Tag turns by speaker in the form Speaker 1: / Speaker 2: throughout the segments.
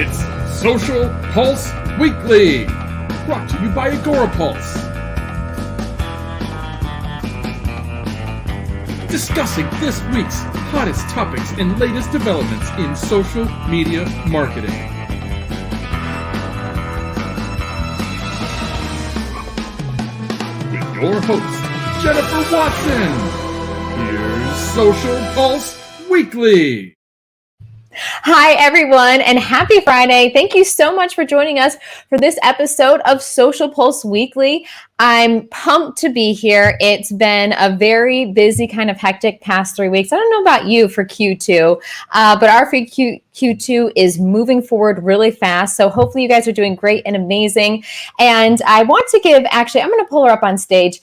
Speaker 1: It's Social Pulse Weekly, brought to you by Agorapulse. Discussing this week's hottest topics and latest developments in social media marketing. With your host, Jennifer Watson. Here's Social Pulse Weekly.
Speaker 2: Hi, everyone, and happy Friday. Thank you so much for joining us for this episode of Social Pulse Weekly. I'm pumped to be here. It's been a very busy, kind of hectic past 3 weeks. I don't know about you for Q2, but our Q2 is moving forward really fast. So hopefully you guys are doing great and amazing. And I want to give, actually, I'm going to pull her up on stage,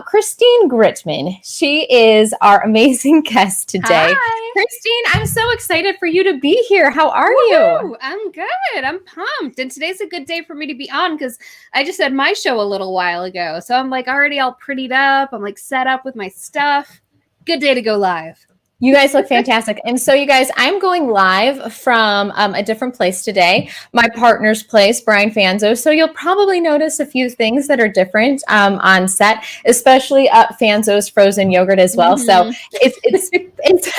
Speaker 2: Christine Gritman. She is our amazing guest today.
Speaker 3: Hi.
Speaker 2: Christine, I'm so excited for you to be here. How are
Speaker 3: Woo-hoo!
Speaker 2: you?
Speaker 3: I'm good. I'm pumped. And today's a good day for me to be on because I just had my show a little while ago. So I'm like already all prettied up. I'm like set up with my stuff. Good day to go live.
Speaker 2: You guys look fantastic. And so you guys, I'm going live from a different place today, my partner's place, Brian Fanzo. So you'll probably notice a few things that are different on set, especially Fanzo's frozen yogurt as well.
Speaker 3: Mm-hmm.
Speaker 2: So it's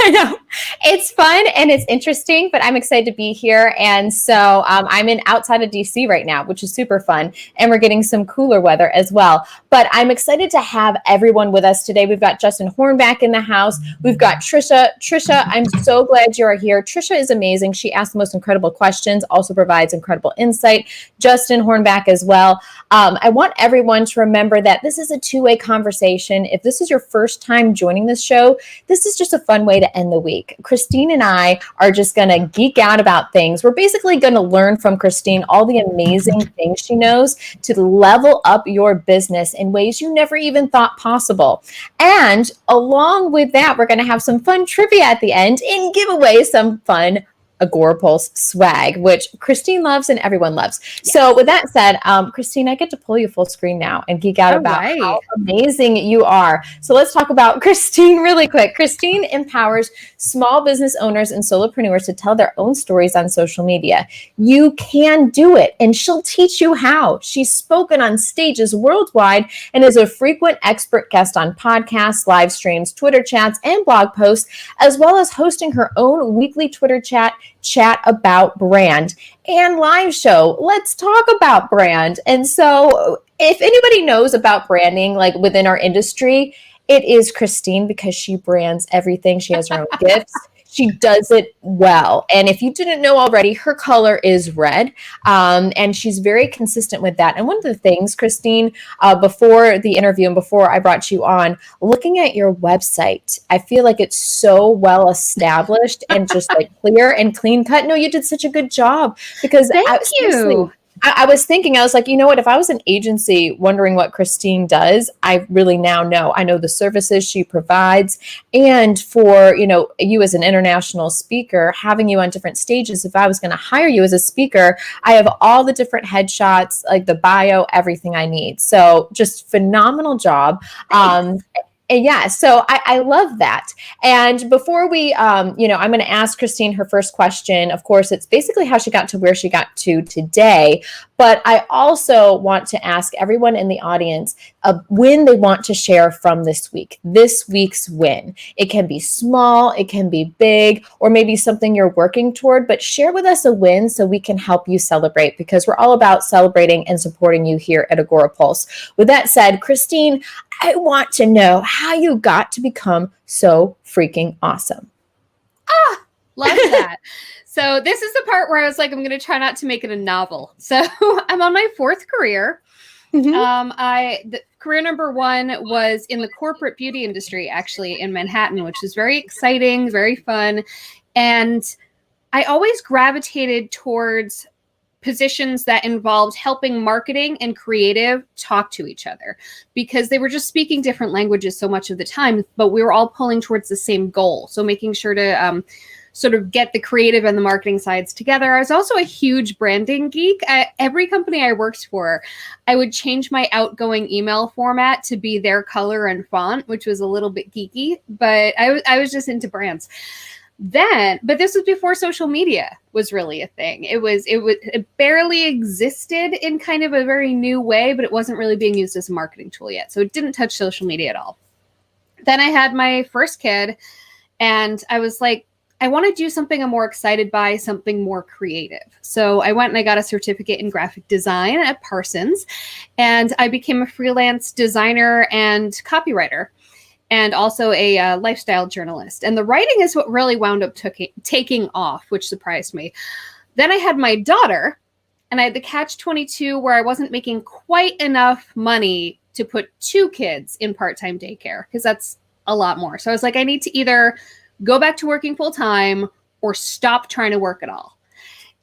Speaker 2: I know it's fun and it's interesting, but I'm excited to be here. And so I'm outside of DC right now, which is super fun. And we're getting some cooler weather as well. But I'm excited to have everyone with us today. We've got Justin Hornback in the house. We've got Trisha, I'm so glad you are here. Trisha is amazing. She asks the most incredible questions, also provides incredible insight. Justin Hornback as well. I want everyone to remember that this is a two-way conversation. If this is your first time joining this show, this is just a fun way to end the week. Christine and I are just going to geek out about things. We're basically going to learn from Christine all the amazing things she knows to level up your business in ways you never even thought possible. And along with that, we're going to have some fun trivia at the end and give away some fun Agorapulse swag, which Christine loves and everyone loves. Yes. So with that said, Christine, I get to pull you full screen now and geek out about how amazing you are. So let's talk about Christine really quick. Christine empowers small business owners and solopreneurs to tell their own stories on social media. You can do it, and she'll teach you how. She's spoken on stages worldwide and is a frequent expert guest on podcasts, live streams, Twitter chats, and blog posts, as well as hosting her own weekly Twitter chat about brand and live show. Let's talk about brand. And so if anybody knows about branding, like within our industry, it is Christine, because she brands everything. She has her own gifts. She does it well. And if you didn't know already, her color is red. And she's very consistent with that. And one of the things, Christine, before the interview and before I brought you on, looking at your website, I feel like it's so well established and just like clear and clean cut. No, you did such a good job, because
Speaker 3: Thank you.
Speaker 2: I was thinking, I was like, you know what, if I was an agency wondering what Christine does, I really now know. I know the services she provides. And for, you as an international speaker, having you on different stages, if I was going to hire you as a speaker, I have all the different headshots, like the bio, everything I need. So just phenomenal job. And yeah, so I love that. And before we, I'm going to ask Christine her first question. Of course, it's basically how she got to where she got to today. But I also want to ask everyone in the audience a win they want to share from this week's win. It can be small, it can be big, or maybe something you're working toward, but share with us a win so we can help you celebrate, because we're all about celebrating and supporting you here at Agorapulse. With that said, Christine, I want to know how you got to become so freaking awesome.
Speaker 3: Love that. So this is the part where I was like, I'm going to try not to make it a novel. So I'm on my fourth career. Mm-hmm. The career number one was in the corporate beauty industry, actually in Manhattan, which is very exciting, very fun. And I always gravitated towards positions that involved helping marketing and creative talk to each other, because they were just speaking different languages so much of the time, but we were all pulling towards the same goal. So making sure to sort of get the creative and the marketing sides together. I was also a huge branding geek. Every company I worked for, I would change my outgoing email format to be their color and font, which was a little bit geeky, but I was just into brands. But this was before social media was really a thing. It barely existed in kind of a very new way, but it wasn't really being used as a marketing tool yet. So it didn't touch social media at all. Then I had my first kid, and I was like, I want to do something I'm more excited by, something more creative. So I went and I got a certificate in graphic design at Parsons, and I became a freelance designer and copywriter, and also a lifestyle journalist. And the writing is what really wound up taking off, which surprised me. Then I had my daughter, and I had the catch-22 where I wasn't making quite enough money to put 2 kids in part-time daycare, because that's a lot more. So I was like, I need to either go back to working full-time or stop trying to work at all.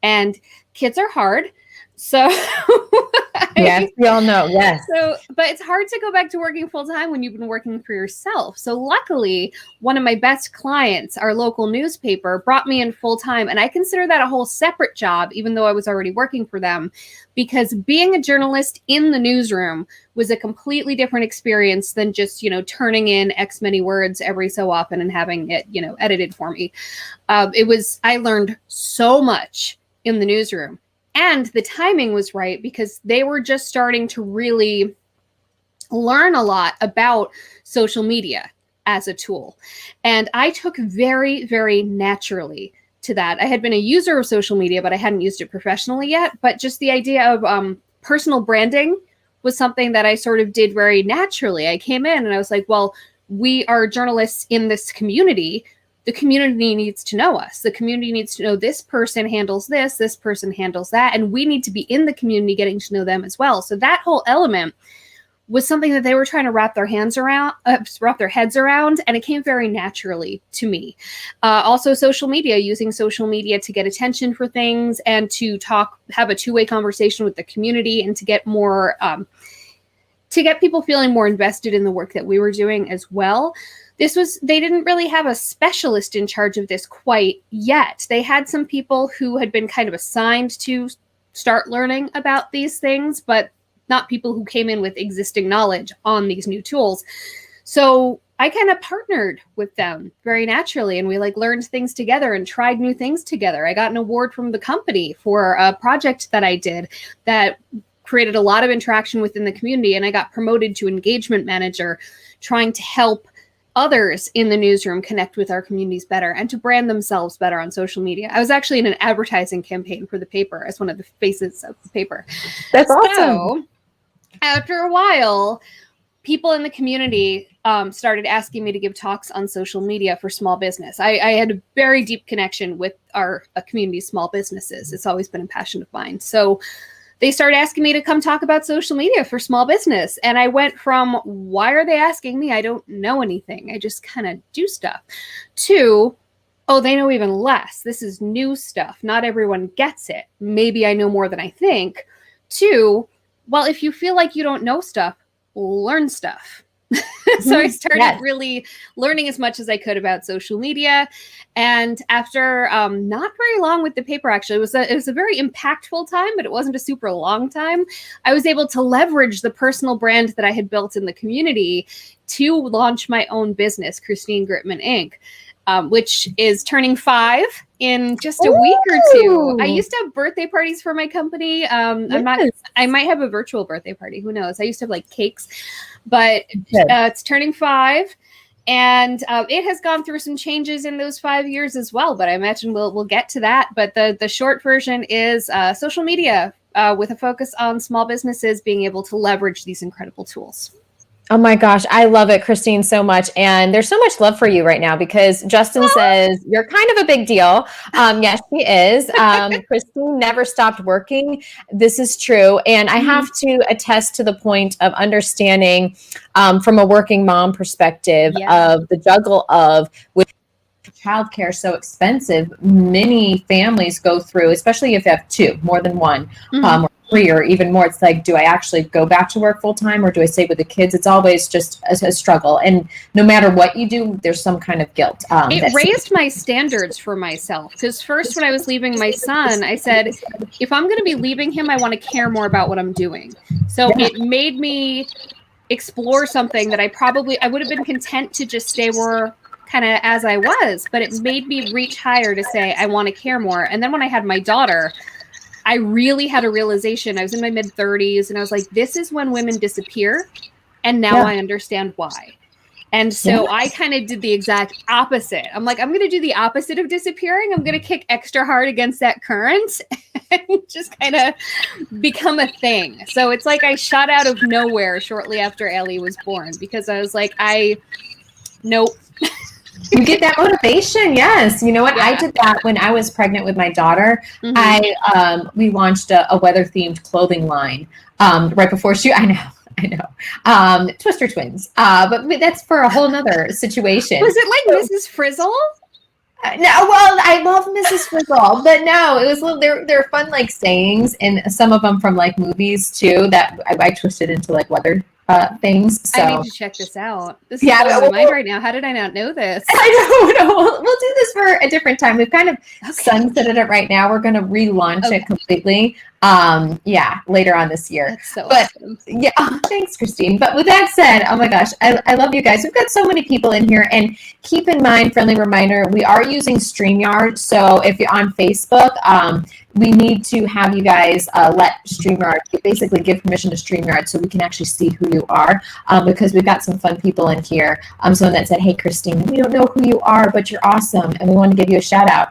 Speaker 3: And kids are hard. So
Speaker 2: yes, we all know. Yes.
Speaker 3: But it's hard to go back to working full time when you've been working for yourself. So luckily, one of my best clients, our local newspaper, brought me in full time. And I consider that a whole separate job, even though I was already working for them, because being a journalist in the newsroom was a completely different experience than just, turning in X many words every so often and having it, edited for me. I learned so much in the newsroom. And the timing was right because they were just starting to really learn a lot about social media as a tool. And I took very, very naturally to that. I had been a user of social media, but I hadn't used it professionally yet. But just the idea of personal branding was something that I sort of did very naturally. I came in and I was like, well, we are journalists in this community. The community needs to know us. The community needs to know this person handles this person handles that, and we need to be in the community getting to know them as well. So that whole element was something that they were trying to wrap their heads around, and it came very naturally to me. Also, social media, using social media to get attention for things and to have a two-way conversation with the community, and to get more, to get people feeling more invested in the work that we were doing as well. They didn't really have a specialist in charge of this quite yet. They had some people who had been kind of assigned to start learning about these things, but not people who came in with existing knowledge on these new tools. So I kind of partnered with them very naturally, and we learned things together and tried new things together. I got an award from the company for a project that I did that created a lot of interaction within the community, and I got promoted to engagement manager, trying to help others in the newsroom connect with our communities better and to brand themselves better on social media. I was actually in an advertising campaign for the paper as one of the faces of the paper.
Speaker 2: That's awesome.
Speaker 3: So after a while, people in the community started asking me to give talks on social media for small business. I had a very deep connection with our community of small businesses. It's always been a passion of mine. So they started asking me to come talk about social media for small business. And I went from, why are they asking me? I don't know anything. I just kind of do stuff. To, oh, they know even less. This is new stuff. Not everyone gets it. Maybe I know more than I think. To, well, if you feel like you don't know stuff, learn stuff. So I started really learning as much as I could about social media. And after not very long with the paper, actually, it was a very impactful time, but it wasn't a super long time. I was able to leverage the personal brand that I had built in the community to launch my own business, Christine Gritman Inc., which is turning 5 in just a week or two. I used to have birthday parties for my company. I might have a virtual birthday party. Who knows? I used to have cakes, but it's turning 5, and it has gone through some changes in those 5 years as well. But I imagine we'll get to that. But the short version is social media with a focus on small businesses being able to leverage these incredible tools.
Speaker 2: Oh my gosh, I love it, Christine, so much. And there's so much love for you right now because Justin says you're kind of a big deal. Yes, she is. Christine never stopped working. This is true. And I have to attest to the point of understanding from a working mom perspective of the juggle of with childcare so expensive, many families go through, especially if you have two, more than one, or three, or even more. It's like, do I actually go back to work full time, or do I stay with the kids? It's always just a struggle. And no matter what you do, there's some kind of guilt.
Speaker 3: It raised my standards for myself, because first when I was leaving my son, I said, if I'm going to be leaving him, I want to care more about what I'm doing. So it made me explore something that I would have been content to just stay where kind of as I was, but it made me reach higher to say, I want to care more. And then when I had my daughter, I really had a realization. I was in my mid 30s and I was like, this is when women disappear. And now I understand why. And so I kind of did the exact opposite. I'm like, I'm going to do the opposite of disappearing. I'm going to kick extra hard against that current and just kind of become a thing. So it's like I shot out of nowhere shortly after Ellie was born, because I was like, nope.
Speaker 2: You get that motivation. Yes. You know what? Yeah. I did that when I was pregnant with my daughter. We launched a weather themed clothing line right before I know. Twister twins. But that's for a whole nother situation.
Speaker 3: Was it like Mrs. Frizzle?
Speaker 2: No, well, I love Mrs. Frizzle, but no, it was they're fun like sayings, and some of them from like movies too that I twisted into like weather things. So
Speaker 3: I need to check this out. This is blowing my mind right now. How did I not know this?
Speaker 2: I don't know. We'll do this for a different time. We've kind of sunsetted it right now. We're going to relaunch it completely. Later on this year.
Speaker 3: That's so awesome.
Speaker 2: Yeah, thanks, Christine. But with that said, oh my gosh, I love you guys. We've got so many people in here, and keep in mind, friendly reminder, we are using StreamYard. So if you're on Facebook, we need to have you guys let StreamYard basically give permission to StreamYard so we can actually see who you are, because we've got some fun people in here. Someone that said, hey, Christine, we don't know who you are, but you're awesome, and we want to give you a shout out.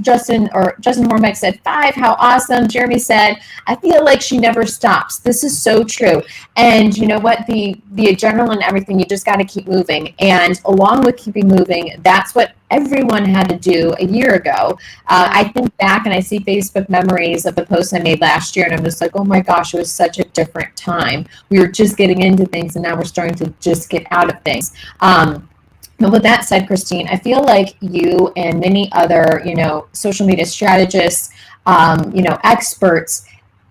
Speaker 2: Justin Hormack said 5, how awesome. Jeremy said, I feel like she never stops. This is so true. And you know what? The adrenaline and everything, you just got to keep moving. And along with keeping moving, that's what everyone had to do a year ago. I think back and I see Facebook memories of the posts I made last year, and I'm just like, oh my gosh, it was such a different time. We were just getting into things, and now we're starting to just get out of things. But with that said, Christine, I feel like you and many other, social media strategists, experts,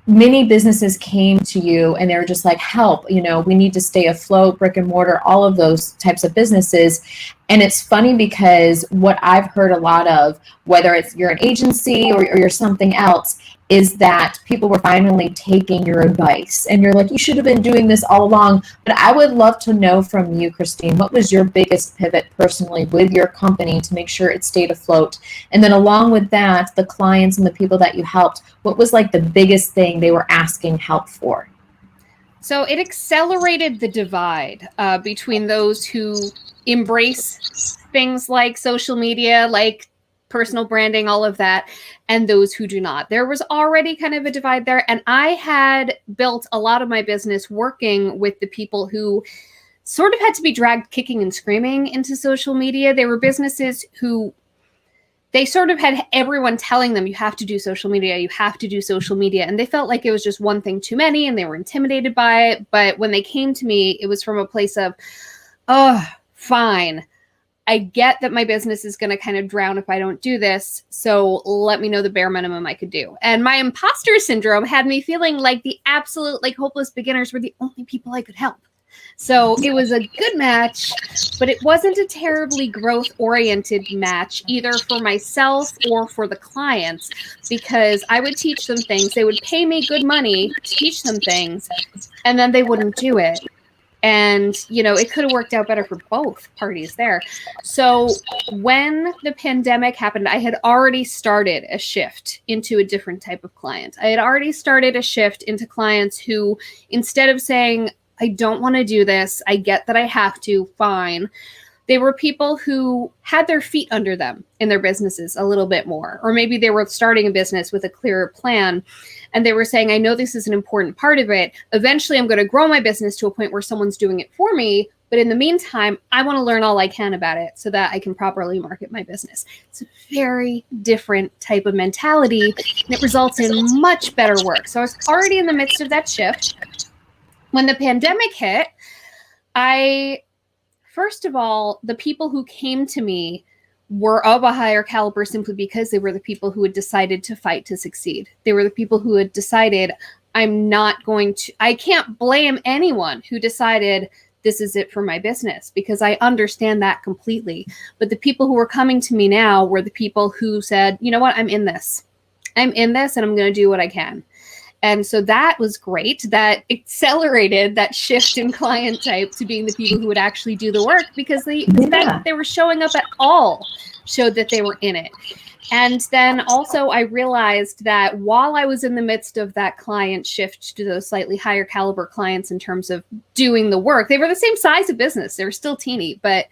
Speaker 2: many businesses came to you and they were just like, help, we need to stay afloat, brick and mortar, all of those types of businesses. And it's funny because what I've heard a lot of, whether it's you're an agency or you're something else, is that people were finally taking your advice. And you're like, you should have been doing this all along. But I would love to know from you, Christine, what was your biggest pivot personally with your company to make sure it stayed afloat? And then along with that, the clients and the people that you helped, what was like the biggest thing they were asking help for?
Speaker 3: So it accelerated the divide between those who embrace things like social media, like personal branding, all of that, and those who do not. There was already kind of a divide there. And I had built a lot of my business working with the people who sort of had to be dragged kicking and screaming into social media. They were businesses who they sort of had everyone telling them, you have to do social media, you have to do social media. And they felt like it was just one thing too many and they were intimidated by it. But when they came to me, it was from a place of, oh, fine. I get that my business is going to kind of drown if I don't do this. So let me know the bare minimum I could do. And my imposter syndrome had me feeling like the absolute, like hopeless beginners were the only people I could help. So it was a good match, but it wasn't a terribly growth-oriented match either for myself or for the clients, because I would teach them things. They would pay me good money to teach them things, and then they wouldn't do it. And, it could have worked out better for both parties there. So when the pandemic happened, I had already started a shift into a different type of client. I had already started a shift into clients who, instead of saying, I don't want to do this, I get that I have to, fine. They were people who had their feet under them in their businesses a little bit more, or maybe they were starting a business with a clearer plan. And they were saying, I know this is an important part of it. Eventually, I'm going to grow my business to a point where someone's doing it for me. But in the meantime, I want to learn all I can about it so that I can properly market my business. It's a very different type of mentality, and it results in much better work. So I was already in the midst of that shift. When the pandemic hit, first of all, the people who came to me were of a higher caliber simply because they were the people who had decided to fight to succeed. They were the people who had decided, I can't blame anyone who decided this is it for my business, because I understand that completely. But the people who were coming to me now were the people who said, you know what, I'm in this and I'm going to do what I can. And so that was great. That accelerated that shift in client type to being the people who would actually do the work, because the fact that they were showing up at all showed that they were in it. And then also I realized that while I was in the midst of that client shift to those slightly higher caliber clients in terms of doing the work, they were the same size of business. They were still teeny, but,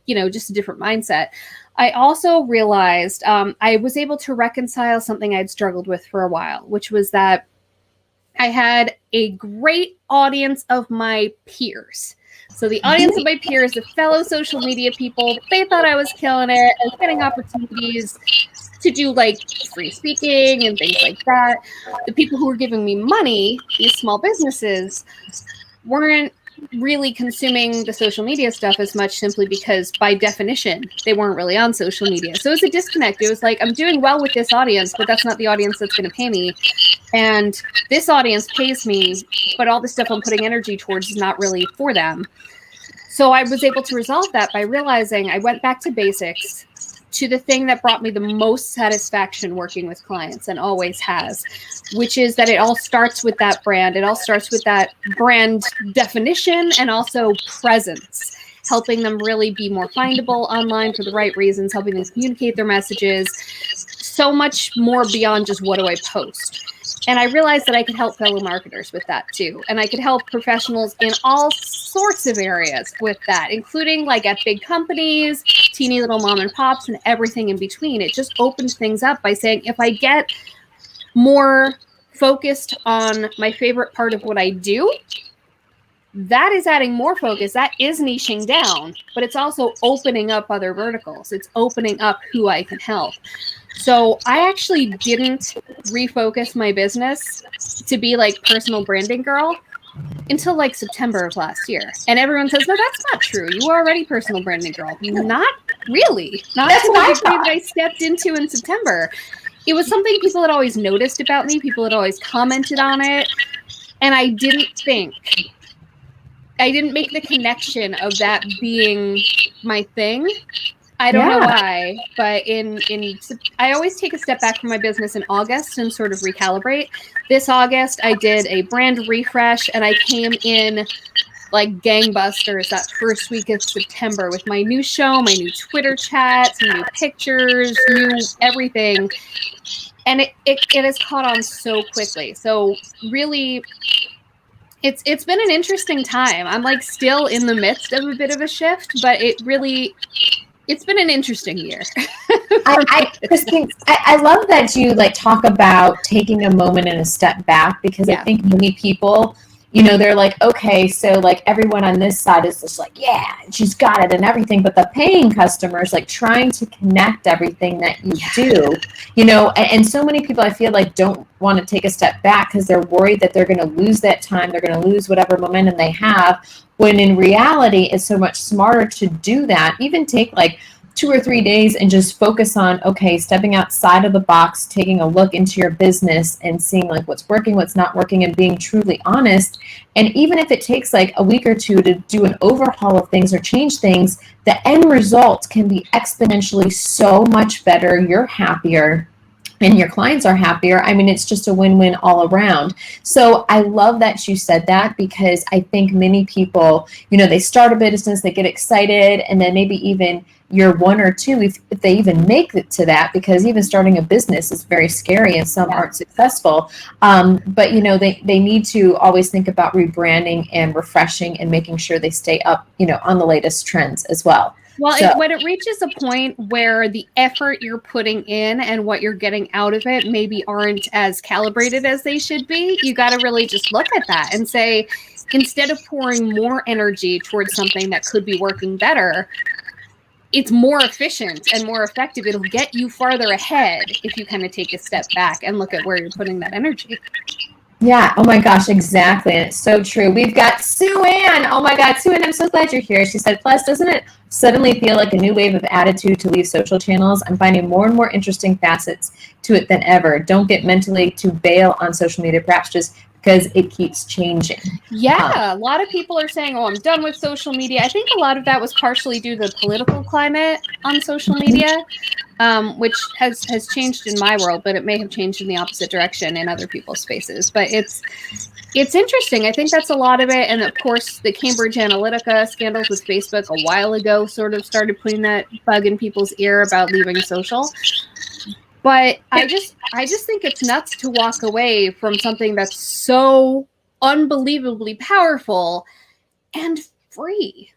Speaker 3: just a different mindset. I also realized I was able to reconcile something I'd struggled with for a while, which was that I had a great audience of my peers. So the audience of my peers, the fellow social media people, they thought I was killing it and getting opportunities to do like free speaking and things like that. The people who were giving me money, these small businesses, weren't really consuming the social media stuff as much, simply because by definition, they weren't really on social media. So it was a disconnect. It was like, I'm doing well with this audience, but that's not the audience that's going to pay me. And this audience pays me, but all the stuff I'm putting energy towards is not really for them. So I was able to resolve that by realizing I went back to basics, to the thing that brought me the most satisfaction working with clients, and always has, which is that it all starts with that brand. It all starts with that brand definition and also presence, helping them really be more findable online for the right reasons, helping them communicate their messages, so much more beyond just what do I post. And I realized that I could help fellow marketers with that too. And I could help professionals in all sorts of areas with that, including like at big companies, teeny little mom and pops, and everything in between. It just opened things up by saying, if I get more focused on my favorite part of what I do, that is adding more focus. That is niching down, but it's also opening up other verticals. It's opening up who I can help. So I actually didn't refocus my business to be like personal branding girl until like September of last year. And everyone says, no, that's not true. You were already personal branding girl. Not really. Not to the degree that I stepped into in September. It was something people had always noticed about me. People had always commented on it. And I didn't make the connection of that being my thing. I don't know why, but I always take a step back from my business in August and sort of recalibrate. This August, I did a brand refresh, and I came in like gangbusters that first week of September with my new show, my new Twitter chats, new pictures, new everything. And it has caught on so quickly. So really, it's been an interesting time. I'm like still in the midst of a bit of a shift, but it's been an interesting year.
Speaker 2: Christine, I love that you like talk about taking a moment and a step back, because I think many people, they're like, okay, so like everyone on this side is just like, yeah, she's got it and everything. But the paying customers, like trying to connect everything that you do, and so many people I feel like don't want to take a step back because they're worried that they're going to lose that time. They're going to lose whatever momentum they have. When in reality, it's so much smarter to do that. Even take like 2 or 3 days and just focus on, okay, stepping outside of the box, taking a look into your business and seeing like what's working, what's not working, and being truly honest. And even if it takes like a week or two to do an overhaul of things or change things, the end result can be exponentially so much better. You're happier. And your clients are happier. I mean, it's just a win-win all around. So I love that you said that, because I think many people, they start a business, they get excited, and then maybe even year 1 or 2, if they even make it to that, because even starting a business is very scary and some aren't successful. But, they need to always think about rebranding and refreshing and making sure they stay up, on the latest trends as well.
Speaker 3: Well, when it reaches a point where the effort you're putting in and what you're getting out of it maybe aren't as calibrated as they should be, you got to really just look at that and say, instead of pouring more energy towards something that could be working better, it's more efficient and more effective. It'll get you farther ahead if you kind of take a step back and look at where you're putting that energy.
Speaker 2: Yeah. Oh my gosh, exactly. And it's so true. We've got Sue Ann. Oh my God, Sue Ann, I'm so glad you're here. She said, plus, doesn't it suddenly feel like a new wave of attitude to leave social channels? I'm finding more and more interesting facets to it than ever. Don't get mentally to bail on social media, perhaps just because it keeps changing.
Speaker 3: Yeah, a lot of people are saying, "Oh, I'm done with social media." I think a lot of that was partially due to the political climate on social media, which has changed in my world, but it may have changed in the opposite direction in other people's spaces. But it's interesting. I think that's a lot of it, and of course, the Cambridge Analytica scandals with Facebook a while ago sort of started putting that bug in people's ear about leaving social. But I just think it's nuts to walk away from something that's so unbelievably powerful and free.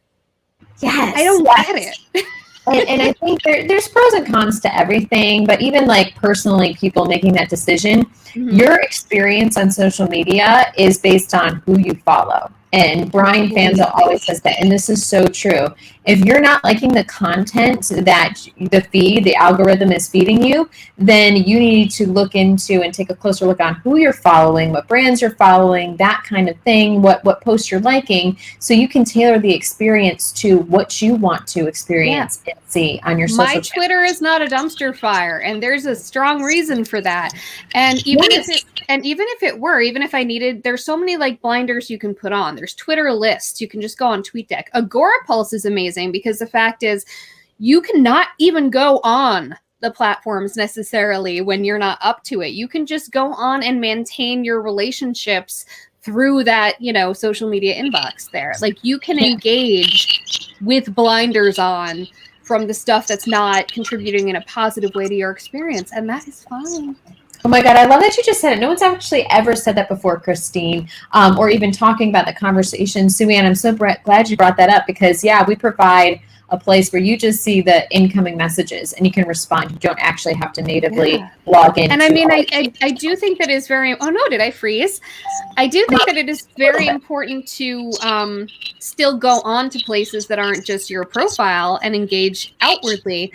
Speaker 2: Yes.
Speaker 3: I don't get it.
Speaker 2: And I think there's pros and cons to everything, but even like personally, people making that decision, your experience on social media is based on who you follow. And Brian Fanzo always says that, and this is so true. If you're not liking the content that the algorithm is feeding you, then you need to look into and take a closer look on who you're following, what brands you're following, that kind of thing, what posts you're liking, so you can tailor the experience to what you want to experience and see on your social
Speaker 3: My Twitter is not a dumpster fire, and there's a strong reason for that. And even if I needed, there's so many like blinders you can put on. There's Twitter lists. You can just go on TweetDeck. Agorapulse is amazing because the fact is you cannot even go on the platforms necessarily when you're not up to it. You can just go on and maintain your relationships through that, social media inbox there. Like you can engage with blinders on from the stuff that's not contributing in a positive way to your experience. And that is fine.
Speaker 2: Oh my God, I love that you just said it. No one's actually ever said that before, Christine, or even talking about the conversation. Sue Ann, I'm so glad you brought that up because, we provide a place where you just see the incoming messages and you can respond. You don't actually have to natively log in.
Speaker 3: And I mean, I do think that is very, oh no, did I freeze? I do think that it is very important to still go on to places that aren't just your profile and engage outwardly.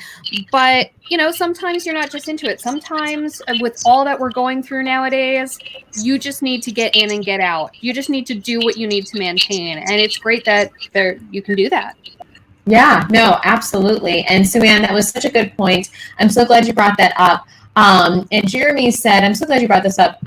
Speaker 3: But, sometimes you're not just into it. Sometimes with all that we're going through nowadays, you just need to get in and get out. You just need to do what you need to maintain. And it's great that you can do that.
Speaker 2: Yeah, no, absolutely. And Sue Ann, that was such a good point. I'm so glad you brought that up. And Jeremy said, I'm so glad you brought this up.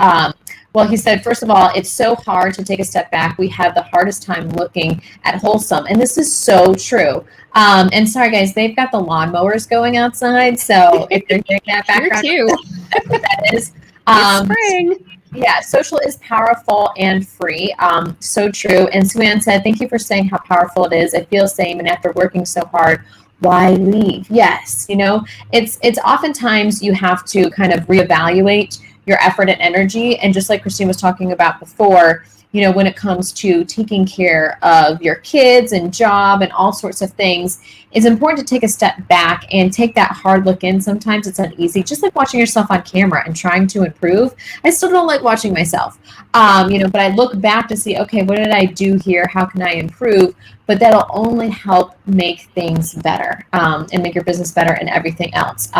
Speaker 2: Well, he said, first of all, it's so hard to take a step back. We have the hardest time looking at wholesome. And this is so true. And sorry, guys, they've got the lawnmowers going outside. So if you're hearing that background, that's what that is.
Speaker 3: It's spring.
Speaker 2: Yeah, social is powerful and free. So true. And Sue Ann said, thank you for saying how powerful it is. I feel the same. And after working so hard, why leave? Yes. It's oftentimes you have to kind of reevaluate your effort and energy. And just like Christine was talking about before, when it comes to taking care of your kids and job and all sorts of things, it's important to take a step back and take that hard look in. Sometimes it's uneasy, just like watching yourself on camera and trying to improve. I still don't like watching myself, but I look back to see, okay, what did I do here? How can I improve? But that'll only help make things better and make your business better and everything else.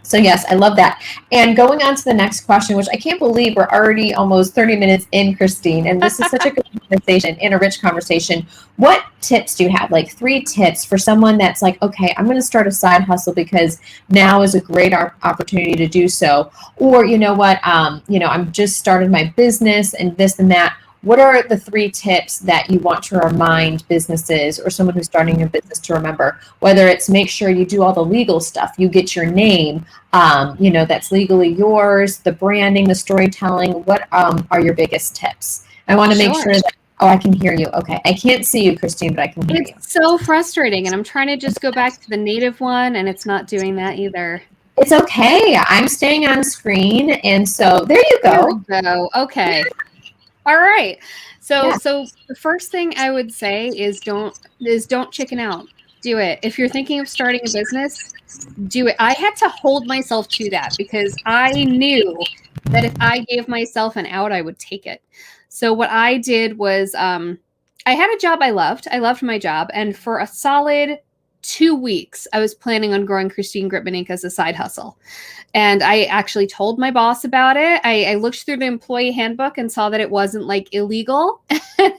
Speaker 2: So yes, I love that. And going on to the next question, which I can't believe we're already almost 30 minutes in, Christine, and this is such a good conversation and a rich conversation. What tips do you have? Like 3 tips for someone that's like, okay, I'm going to start a side hustle because now is a great opportunity to do so. Or you know what, I'm just started my business and this and that. What are the 3 tips that you want to remind businesses or someone who's starting a business to remember? Whether it's make sure you do all the legal stuff, you get your name, that's legally yours, the branding, the storytelling. What are your biggest tips? I want to make sure that, I can hear you. Okay. I can't see you, Christine, but I can hear you.
Speaker 3: It's so frustrating. And I'm trying to just go back to the native one and it's not doing that either.
Speaker 2: It's okay. I'm staying on screen. And so there you go.
Speaker 3: There we go. Okay. All right. So the first thing I would say is don't chicken out. Do it. If you're thinking of starting a business, do it. I had to hold myself to that because I knew that if I gave myself an out, I would take it. So what I did was I had a job I loved. I loved my job. And for a solid 2 weeks, I was planning on growing Christine Gritman Inc. as a side hustle. And I actually told my boss about it. I looked through the employee handbook and saw that it wasn't like illegal.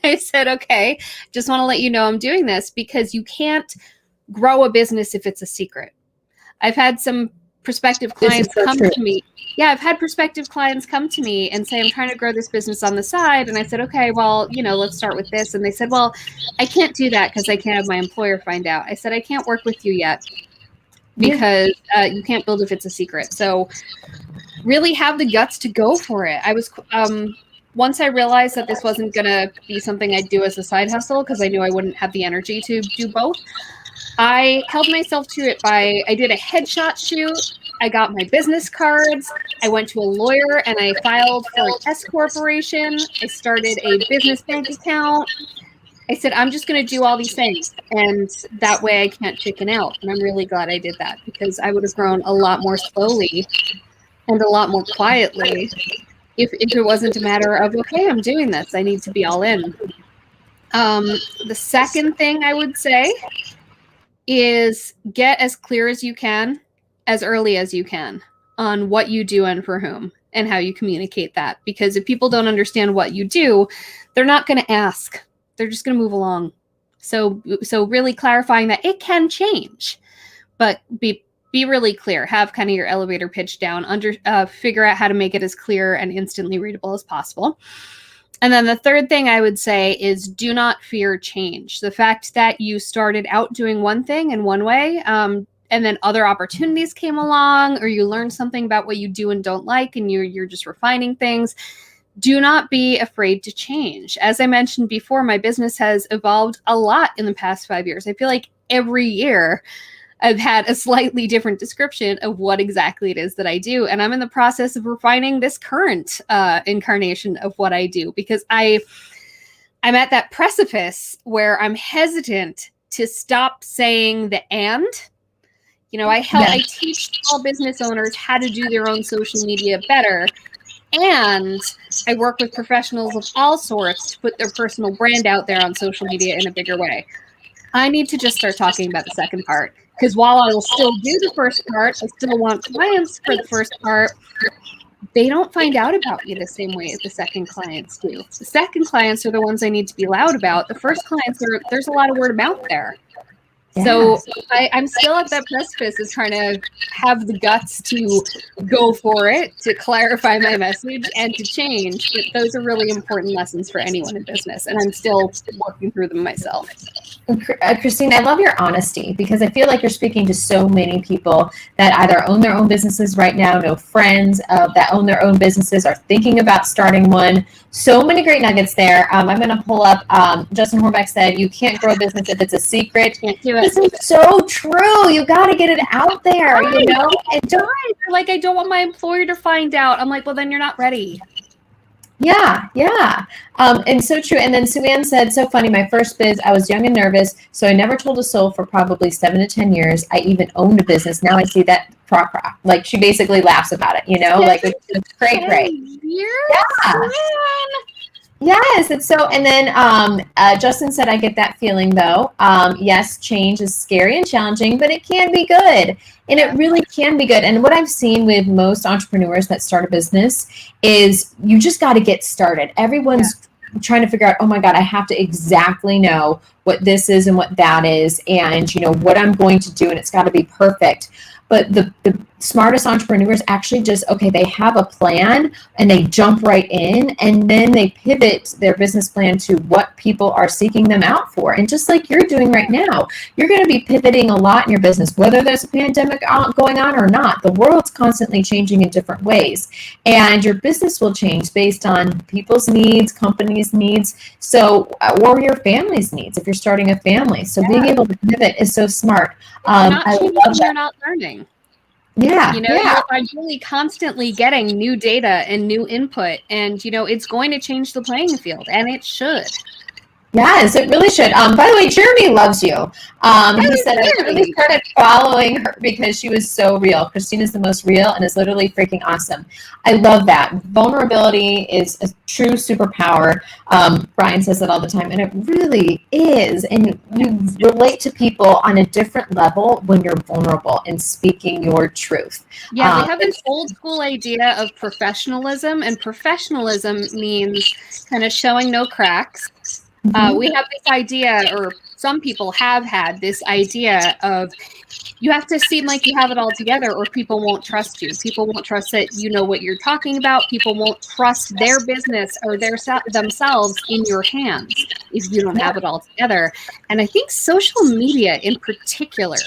Speaker 3: I said, okay, just want to let you know I'm doing this, because you can't grow a business if it's a secret. I've had some prospective clients come to me. Yeah, I've had prospective clients come to me and say, I'm trying to grow this business on the side. And I said, okay, well, let's start with this. And they said, well, I can't do that because I can't have my employer find out. I said, I can't work with you yet because you can't build if it's a secret. So really have the guts to go for it. I was, once I realized that this wasn't going to be something I'd do as a side hustle, because I knew I wouldn't have the energy to do both, I held myself to it I did a headshot shoot. I got my business cards. I went to a lawyer and I filed for an S corporation. I started a business bank account. I said, I'm just going to do all these things. And that way I can't chicken out. And I'm really glad I did that, because I would have grown a lot more slowly and a lot more quietly if it wasn't a matter of, okay, I'm doing this. I need to be all in. The second thing I would say is get as clear as you can, as early as you can, on what you do and for whom and how you communicate that. Because if people don't understand what you do, they're not going to ask. They're just going to move along. So really clarifying that it can change, but be really clear. Have kind of your elevator pitch down, figure out how to make it as clear and instantly readable as possible. And then the third thing I would say is do not fear change. The fact that you started out doing one thing in one way, and then other opportunities came along, or you learned something about what you do and don't like, and you're just refining things. Do not be afraid to change. As I mentioned before, my business has evolved a lot in the past 5 years. I feel like every year I've had a slightly different description of what exactly it is that I do. And I'm in the process of refining this current incarnation of what I do, because I'm at that precipice where I'm hesitant to stop saying the and. I teach small business owners how to do their own social media better. And I work with professionals of all sorts to put their personal brand out there on social media in a bigger way. I need to just start talking about the second part, because while I will still do the first part, I still want clients for the first part. They don't find out about me the same way as the second clients do. The second clients are the ones I need to be loud about. The first clients there's a lot of word of mouth there. Yeah. So I'm still at that precipice of trying to have the guts to go for it, to clarify my message and to change. But those are really important lessons for anyone in business. And I'm still working through them myself.
Speaker 2: Christine, I love your honesty, because I feel like you're speaking to so many people that either own their own businesses right now, know friends that own their own businesses, are thinking about starting one. So many great nuggets there. I'm going to pull up, Justin Horvath said, you can't grow a business if it's a secret.
Speaker 3: Can't do it.
Speaker 2: This is so true. You got to get it out there, And
Speaker 3: like, I don't want my employer to find out. I'm like, well, then you're not ready.
Speaker 2: Yeah. And so true. And then Sue Ann said, so funny, my first biz, I was young and nervous, so I never told a soul for probably 7 to 10 years. I even owned a business. Now I see that like she basically laughs about it, like it's great. Yeah. Yes, it's so. And then Justin said, I get that feeling though. Yes, change is scary and challenging, but it can be good. And it really can be good. And what I've seen with most entrepreneurs that start a business is you just got to get started. Everyone's trying to figure out, oh my God, I have to exactly know what this is and what that is, and what I'm going to do, and it's got to be perfect. But the smartest entrepreneurs actually they have a plan and they jump right in, and then they pivot their business plan to what people are seeking them out for. And just like you're doing right now, you're going to be pivoting a lot in your business, whether there's a pandemic going on or not. The world's constantly changing in different ways, and your business will change based on people's needs, companies' needs, or your family's needs if you're starting a family. So being able to pivot is so smart.
Speaker 3: You're not learning.
Speaker 2: Yeah.
Speaker 3: I'm really constantly getting new data and new input, and it's going to change the playing field, and it should.
Speaker 2: Yes, it really should. By the way, Jeremy loves you. He said I really started following her because she was so real. Christina's the most real and is literally freaking awesome. I love that. Vulnerability is a true superpower. Brian says that all the time, and it really is. And you relate to people on a different level when you're vulnerable and speaking your truth.
Speaker 3: Yeah, we have this old school idea of professionalism, and professionalism means kind of showing no cracks. We have this idea, or some people have had this idea of you have to seem like you have it all together or people won't trust you. People won't trust that you know what you're talking about. People won't trust their business or themselves in your hands if you don't have it all together. And I think social media in particular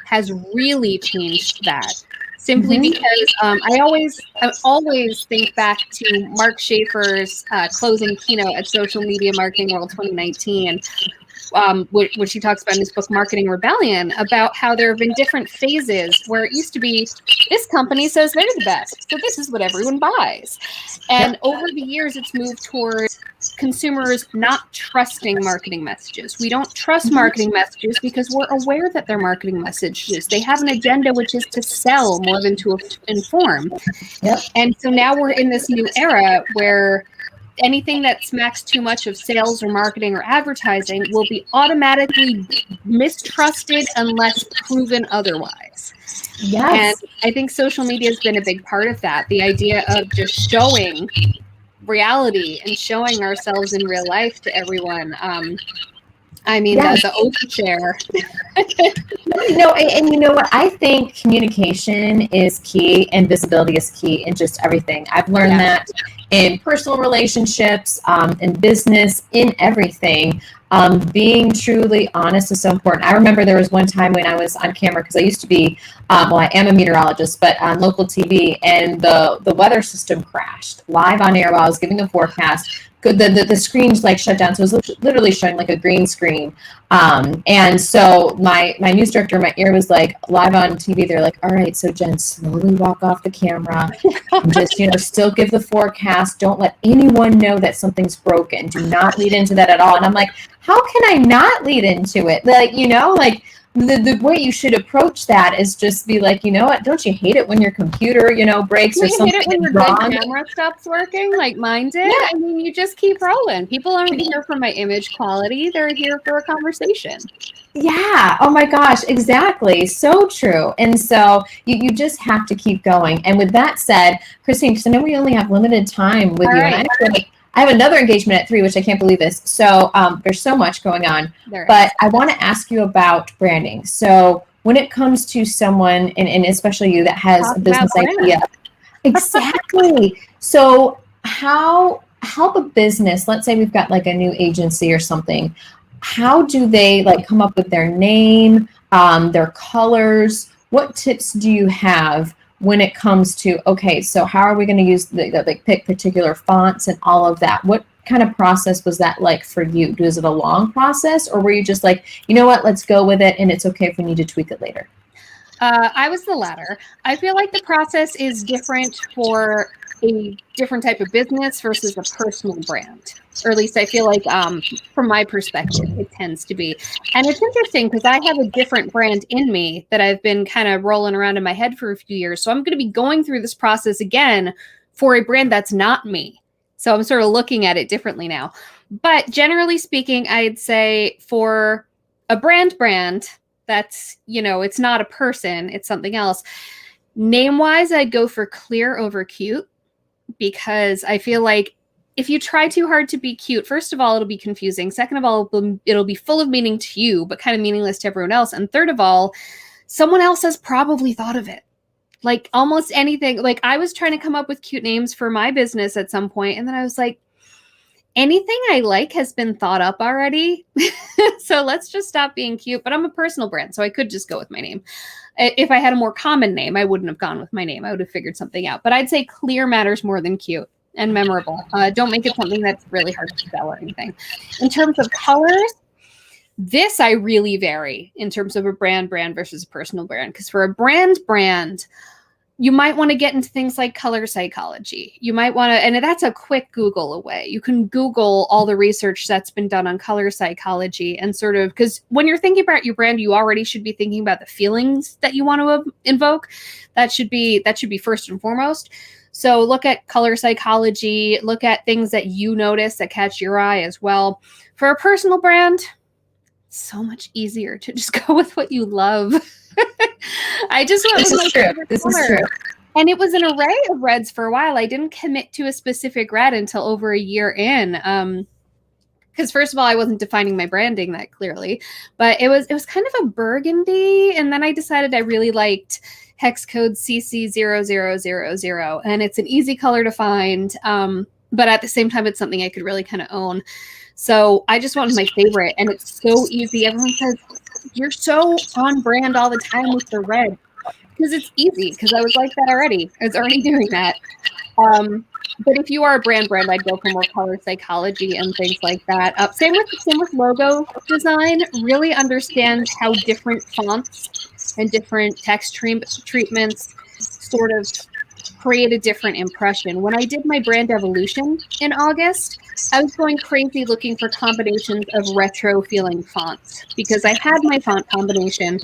Speaker 3: has really changed that. Simply because I always think back to Mark Schaefer's closing keynote at Social Media Marketing World 2019, which he talks about in his book Marketing Rebellion, about how there have been different phases where it used to be this company says they're the best, so this is what everyone buys. And over the years, it's moved towards consumers not trusting marketing messages. We don't trust marketing messages because we're aware that they're marketing messages. They have an agenda, which is to sell more than to inform. And so now we're in this new era where anything that smacks too much of sales or marketing or advertising will be automatically mistrusted unless proven otherwise. And I think social media has been a big part of that. The idea of just showing reality and showing ourselves in real life to everyone. The overshare.
Speaker 2: And you know what? I think communication is key and visibility is key in just everything. I've learned that in personal relationships, in business, in everything. Being truly honest is so important. I remember there was one time when I was on camera because I used to be, I am a meteorologist, but on local TV, and the weather system crashed live on air while I was giving the forecast. The screen's like shut down, so it was literally showing like a green screen. And so my news director in my ear was like, live on TV, they're like, all right, so Jen, slowly walk off the camera and just, still give the forecast. Don't let anyone know that something's broken. Do not lead into that at all. And I'm like, how can I not lead into it? The way you should approach that is just be like, you know what? Don't you hate it when your computer, breaks or something
Speaker 3: hate it when your
Speaker 2: wrong?
Speaker 3: camera stops working, like mine did? Yeah. I mean, you just keep rolling. People aren't here for my image quality. They're here for a conversation.
Speaker 2: Yeah. Oh my gosh. Exactly. So true. And so you just have to keep going. And with that said, Christine, because I know we only have limited time with you, and I have another engagement at 3, which I can't believe this. So there's so much going on. But I want to ask you about branding. So when it comes to someone, and especially you, that has a business idea. Exactly. So how help a business, let's say we've got like a new agency or something, how do they come up with their name, their colors? What tips do you have when it comes to, okay, so how are we going to use pick particular fonts and all of that? What kind of process was that like for you? Was it a long process, or were you just like, you know what, let's go with it, and it's okay if we need to tweak it later?
Speaker 3: I was the latter. I feel like the process is different for a different type of business versus a personal brand. Or at least I feel like from my perspective, it tends to be. And it's interesting because I have a different brand in me that I've been kind of rolling around in my head for a few years. So I'm going to be going through this process again for a brand that's not me. So I'm sort of looking at it differently now. But generally speaking, I'd say for a brand that's, it's not a person, it's something else. Name-wise, I'd go for clear over cute, because I feel like if you try too hard to be cute, first of all, it'll be confusing. Second of all, it'll be full of meaning to you, but kind of meaningless to everyone else. And third of all, someone else has probably thought of it. Like almost anything. Like I was trying to come up with cute names for my business at some point, and then I was like, anything I like has been thought up already. So let's just stop being cute. But I'm a personal brand, so I could just go with my name. If I had a more common name, I wouldn't have gone with my name. I would have figured something out. But I'd say clear matters more than cute and memorable. Don't make it something that's really hard to spell or anything. In terms of colors, this I really vary in terms of a brand versus a personal brand. Because for a brand, you might want to get into things like color psychology. You might want to, and that's a quick Google away. You can Google all the research that's been done on color psychology and sort of, because when you're thinking about your brand, you already should be thinking about the feelings that you want to invoke. That should be first and foremost. So look at color psychology, look at things that you notice that catch your eye as well. For a personal brand, so much easier to just go with what you love. I just went
Speaker 2: This
Speaker 3: with
Speaker 2: is
Speaker 3: my
Speaker 2: true.
Speaker 3: favorite
Speaker 2: This is
Speaker 3: color.
Speaker 2: true.
Speaker 3: And it was an array of reds for a while. I didn't commit to a specific red until over a year in. Because first of all, I wasn't defining my branding that clearly, but it was kind of a burgundy. And then I decided I really liked hex code CC0000, and it's an easy color to find. But at the same time, it's something I could really kind of own. So I just wanted my favorite, and it's so easy. Everyone says, you're so on brand all the time with the red. Because it's easy, because I was like that already. I was already doing that. But if you are a brand, I'd go for more color psychology and things like that. Same with logo design. Really understand how different fonts and different text treatments sort of create a different impression. When I did my brand evolution in August, I was going crazy looking for combinations of retro feeling fonts because I had my font combination,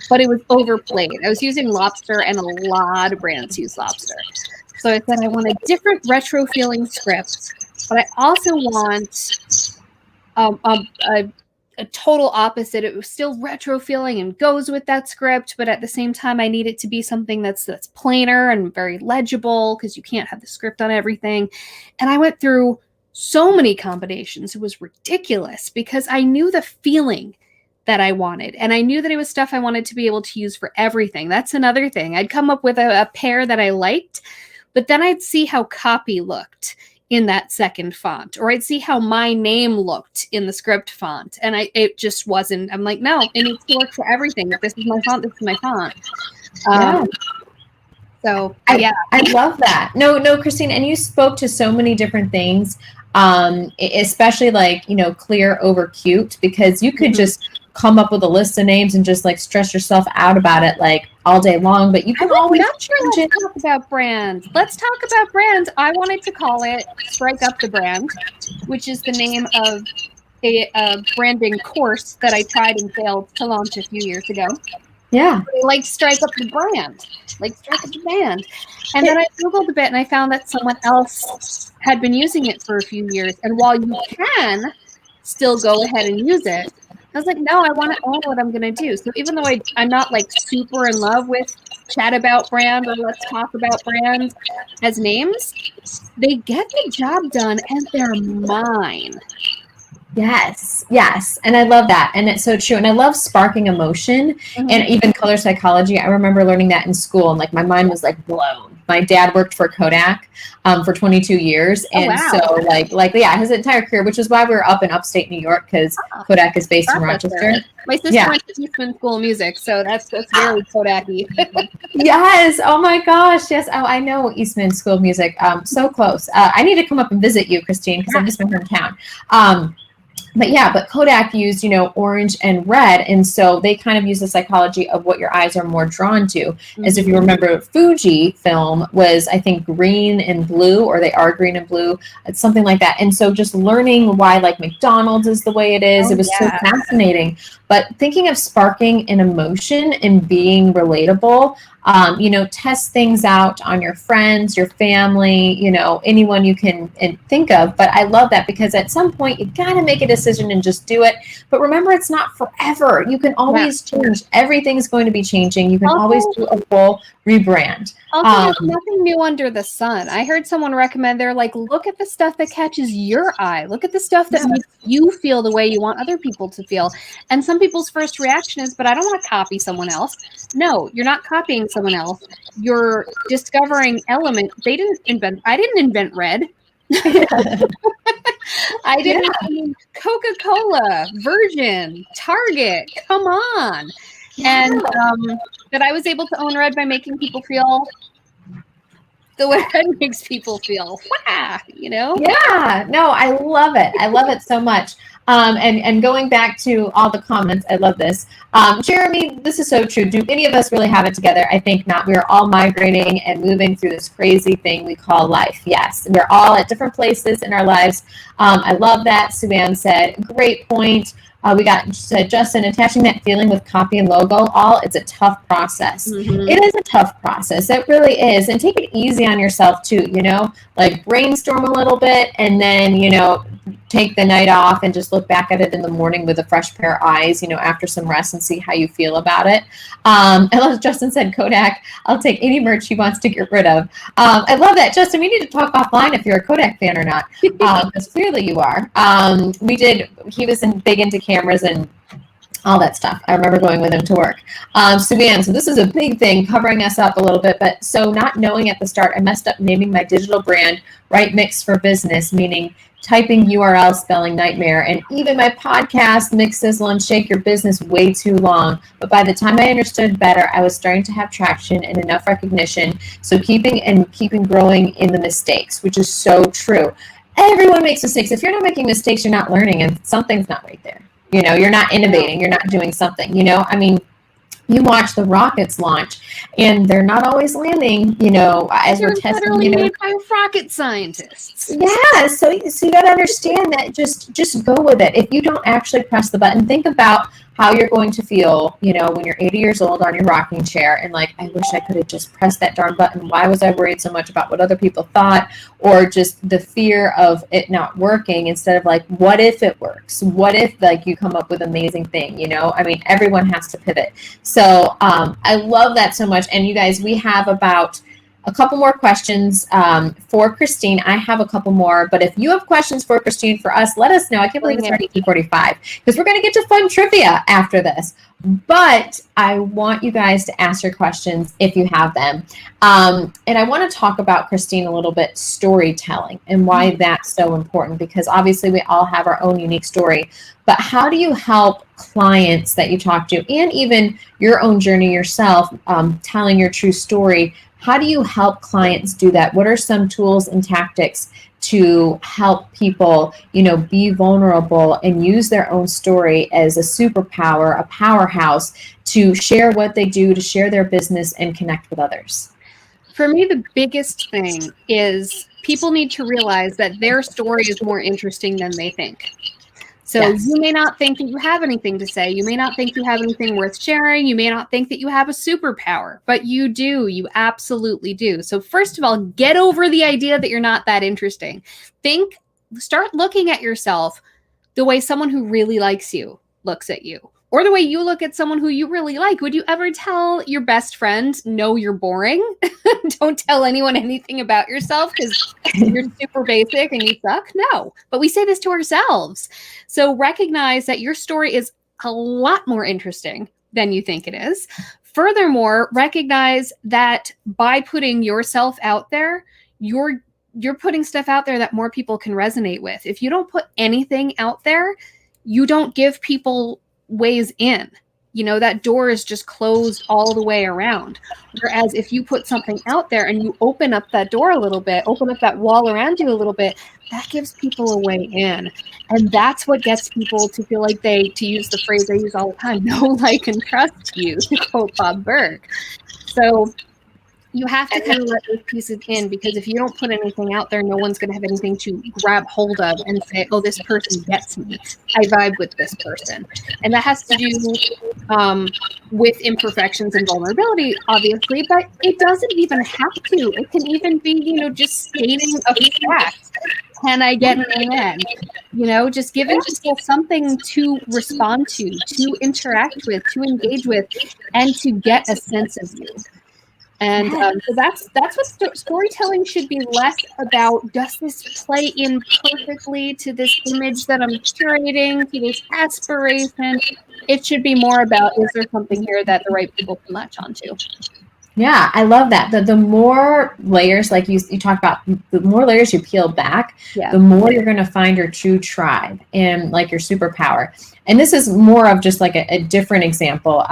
Speaker 3: but it was overplayed. I was using Lobster, and a lot of brands use Lobster. So I said I want a different retro feeling script, but I also want a total opposite. It was still retro feeling and goes with that script, but at the same time, I need it to be something that's plainer and very legible because you can't have the script on everything. And I went through so many combinations. It was ridiculous because I knew the feeling that I wanted, and I knew that it was stuff I wanted to be able to use for everything. That's another thing. I'd come up with a pair that I liked, but then I'd see how copy looked in that second font, or I'd see how my name looked in the script font. And it just wasn't, I'm like, no, it needs to work for everything. If this is my font, this is my font. So yeah.
Speaker 2: I love that. No, Christine. And you spoke to so many different things, especially like, clear over cute, because you could just come up with a list of names and just like stress yourself out about it like all day long, but you can always change it.
Speaker 3: Let's talk about brands. Let's talk about brands. I wanted to call it Strike Up the Brand, which is the name of a branding course that I tried and failed to launch a few years ago.
Speaker 2: Yeah.
Speaker 3: Like Strike Up the Brand, like Strike Up the Band. And then I Googled a bit and I found that someone else had been using it for a few years. And while you can still go ahead and use it, I was like, no, I want to own what I'm going to do. So even though I'm not like super in love with chat about brand or let's talk about brand as names, they get the job done and they're mine.
Speaker 2: Yes. And I love that. And it's so true. And I love sparking emotion and even color psychology. I remember learning that in school and like my mind was like blown. My dad worked for Kodak for 22 years. And so like his entire career, which is why we were up in upstate New York, because Kodak is based in Rochester.
Speaker 3: My sister went to Eastman School of Music, so that's very Kodak-y.
Speaker 2: Yes. Oh my gosh. Yes. Oh, I know Eastman School of Music. So close. I need to come up and visit you, Christine, because I've just been here in town. But Kodak used, orange and red. And so they kind of use the psychology of what your eyes are more drawn to. As if you remember, Fuji film was, I think, green and blue, or they are green and blue. It's something like that. And so just learning why like McDonald's is the way it is, it was so fascinating. But thinking of sparking an emotion and being relatable, test things out on your friends, your family, anyone you can think of. But I love that because at some point you got to make a decision and just do it. But remember, it's not forever. You can always change. Everything's going to be changing. You can always do a full rebrand.
Speaker 3: Also, there's nothing new under the sun. I heard someone recommend, they're like, look at the stuff that catches your eye. Look at the stuff that makes you feel the way you want other people to feel. And some people's first reaction is, but I don't want to copy someone else. No, you're not copying someone else. You're discovering element. I didn't invent red. I didn't. I mean, Coca-Cola, Virgin, Target. Come on. And that I was able to own red by making people feel the way red makes people feel. Yeah, no, I love it. I love it so much.
Speaker 2: And going back to all the comments, I love this. Jeremy, this is so true. Do any of us really have it together? I think not. We're all migrating and moving through this crazy thing we call life. Yes, we're all at different places in our lives. I love that. Sue-Ann said, great point. We got said, Justin, attaching that feeling with copy and logo, it's a tough process.
Speaker 3: Mm-hmm.
Speaker 2: It is a tough process. It really is. And take it easy on yourself too, like brainstorm a little bit and then, take the night off and just look back at it in the morning with a fresh pair of eyes, after some rest and see how you feel about it. I love Justin said, Kodak, I'll take any merch he wants to get rid of. I love that. Justin, we need to talk offline if you're a Kodak fan or not, because clearly you are. He was big into cameras and all that stuff. I remember going with him to work. So this is a big thing covering us up a little bit, but so not knowing at the start, I messed up naming my digital brand, Right Mix for Business, meaning typing URL spelling nightmare. And even my podcast, Mix, Sizzle, and Shake Your Business, way too long. But by the time I understood better, I was starting to have traction and enough recognition. So keeping growing in the mistakes, which is so true. Everyone makes mistakes. If you're not making mistakes, you're not learning and something's not right there. You're not innovating. You're not doing something, you watch the rockets launch and they're not always landing, as we're testing,
Speaker 3: made by rocket scientists.
Speaker 2: Yeah. So you got to understand that just go with it. If you don't actually press the button, think about how you're going to feel, when you're 80 years old on your rocking chair and like, I wish I could have just pressed that darn button. Why was I worried so much about what other people thought, or just the fear of it not working instead of like, what if it works? What if like you come up with an amazing thing, everyone has to pivot. So I love that so much. And you guys, we have about a couple more questions for Christine. I have a couple more, but if you have questions for Christine for us, let us know. I can't believe it's already 2:45 because we're going to get to fun trivia after this. But I want you guys to ask your questions if you have them. And I want to talk about, Christine, a little bit storytelling and why that's so important, because obviously we all have our own unique story. But how do you help clients that you talk to, and even your own journey yourself, telling your true story? How do you help clients do that? What are some tools and tactics to help people, be vulnerable and use their own story as a superpower, a powerhouse to share what they do, to share their business and connect with others?
Speaker 3: For me, the biggest thing is people need to realize that their story is more interesting than they think. So yes. You may not think that you have anything to say. You may not think you have anything worth sharing. You may not think that you have a superpower, but you do. You absolutely do. So first of all, get over the idea that you're not that interesting. Start looking at yourself the way someone who really likes you looks at you, or the way you look at someone who you really like. Would you ever tell your best friend, no, you're boring? Don't tell anyone anything about yourself because you're super basic and you suck? No, but we say this to ourselves. So recognize that your story is a lot more interesting than you think it is. Furthermore, recognize that by putting yourself out there, you're putting stuff out there that more people can resonate with. If you don't put anything out there, you don't give people ways in. That door is just closed all the way around. Whereas if you put something out there and you open up that door a little bit, open up that wall around you a little bit, that gives people a way in. And that's what gets people to feel like to use the phrase I use all the time, know, like, and trust you, to quote Bob Berg. So you have to kind of let those pieces in, because if you don't put anything out there, no one's going to have anything to grab hold of and say, oh, this person gets me. I vibe with this person. And that has to do with imperfections and vulnerability, obviously, but it doesn't even have to. It can even be, just stating a fact. Can I get an amen? Just giving people something to respond to interact with, to engage with, and to get a sense of you. And so that's what storytelling should be less about. Does this play in perfectly to this image that I'm curating, to this aspiration? It should be more about, is there something here that the right people can latch onto?
Speaker 2: Yeah, I love that. The more layers, like you talk about, the more layers you peel back, the more you're going to find your true tribe and like your superpower. And this is more of just like a different example.